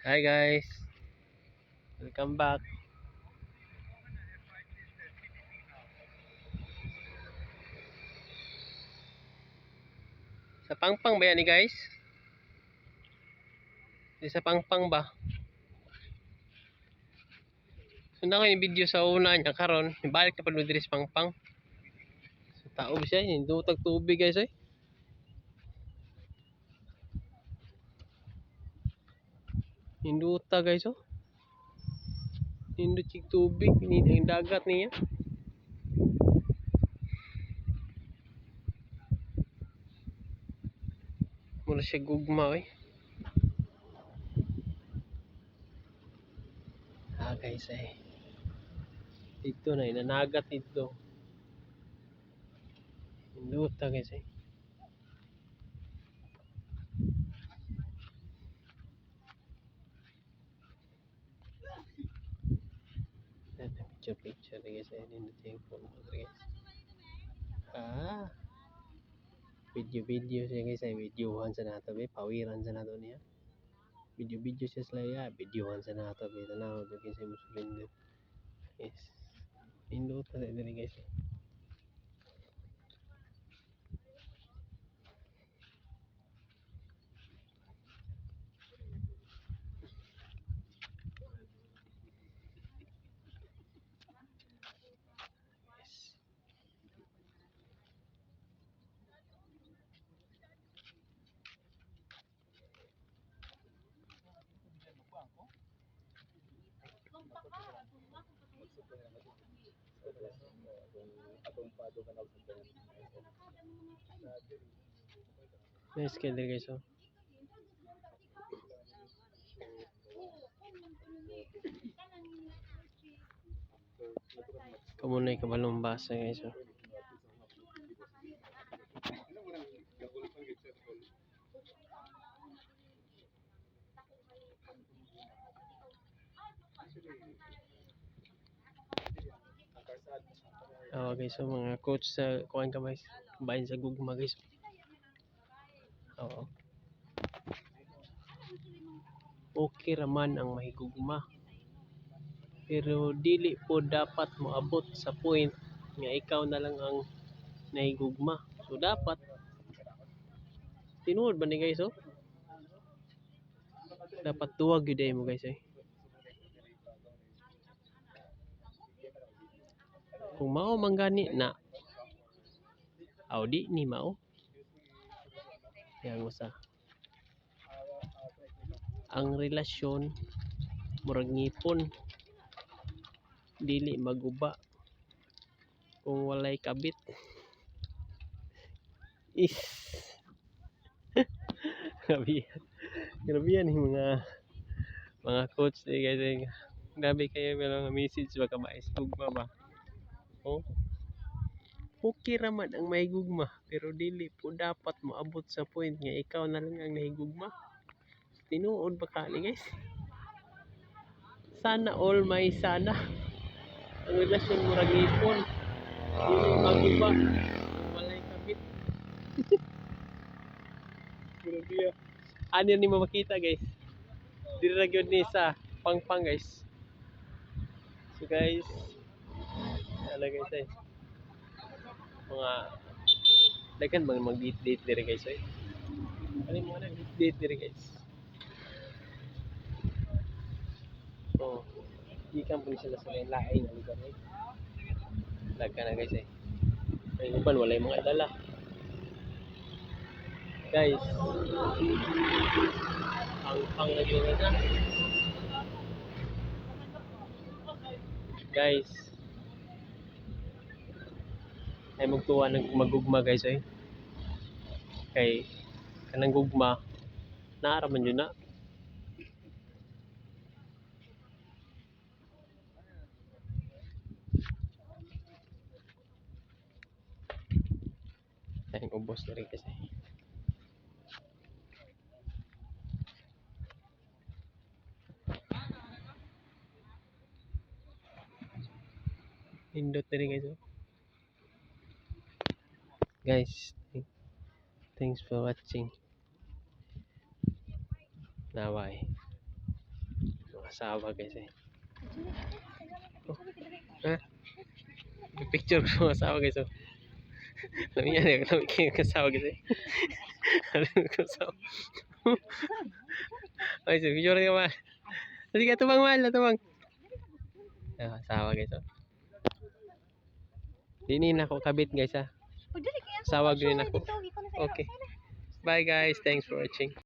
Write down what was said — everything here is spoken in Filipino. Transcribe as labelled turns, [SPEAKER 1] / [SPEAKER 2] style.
[SPEAKER 1] Hi guys, welcome back. Sa Pangpang ba yan ni guys? Di sa Pangpang ba? Sunda ko yung video sa una niya karon, ibalik na pala diri sa Pangpang. Sa taob siya, hindutag tubig guys eh. Hinduta guys oh. Hindut chig tubig, ang dagat niya. Mula siya gugma eh. Guys eh. Dito na, inanagat dito. Hinduta guys eh. Picture guys eh. Hindut yung phone guys. Ah. Video siya guys ay videohan sa nato be pawiran sa nato niya video siya sila ya videohan sa nato be tanaw do kinsa musulin din yes indot na dili guys yes nice kaya dili guys oh kamunay kabalong basa guys oh guys so mga coach sa kuan ka guys bahin sa gugma guys oo okay raman ang mahigugma pero dili po dapat moabot sa point nga ikaw na lang ang nahigugma so dapat tinuod ba ni guys oh dapat tuwag yun mo guys eh kung mao manggani na di ni mao yang usa ang relasyon murag ngipon dili maguba kung walay kabit is grabe grabe yan yung mga coach eh guys eh. Grabe kayo mga message ba ka ba gugma ba oh okay raman ang may gugma pero dili po dapat moabot sa point nga ikaw na lang ang nahigugma tinuod ba ka ni guys sana all may sana ang relasyon mo ragipon dili maguba walay kabit grabe ya ano ni makita guys dili ra gyud ni sa Pangpang guys so guys ano guys eh mga daghan bang mag-date dire guys eh ano mo na date dire guys oh ikan po sila sa lain na lugar eh daghan na guys eh ay uban walay mga dala guys Pangpang na gyud na guys ay magtuwa ng magugma guys eh kay kanang gugma naaraman yun na ay ubos na rin kasi indot na rin guys oh. Guys thanks for watching naway Asawa guys eh. Ha? Picture ko ng asawa guys oh. Lami yan, lami kayo ng asawa guys eh. Lami ko asawa. Okay, so picture ka ba? Sige, tumang mahal, tumang. Asawa guys oh. Dinin ako kabit guys ha. Asawa green ako. Okay. Bye guys, thanks for watching.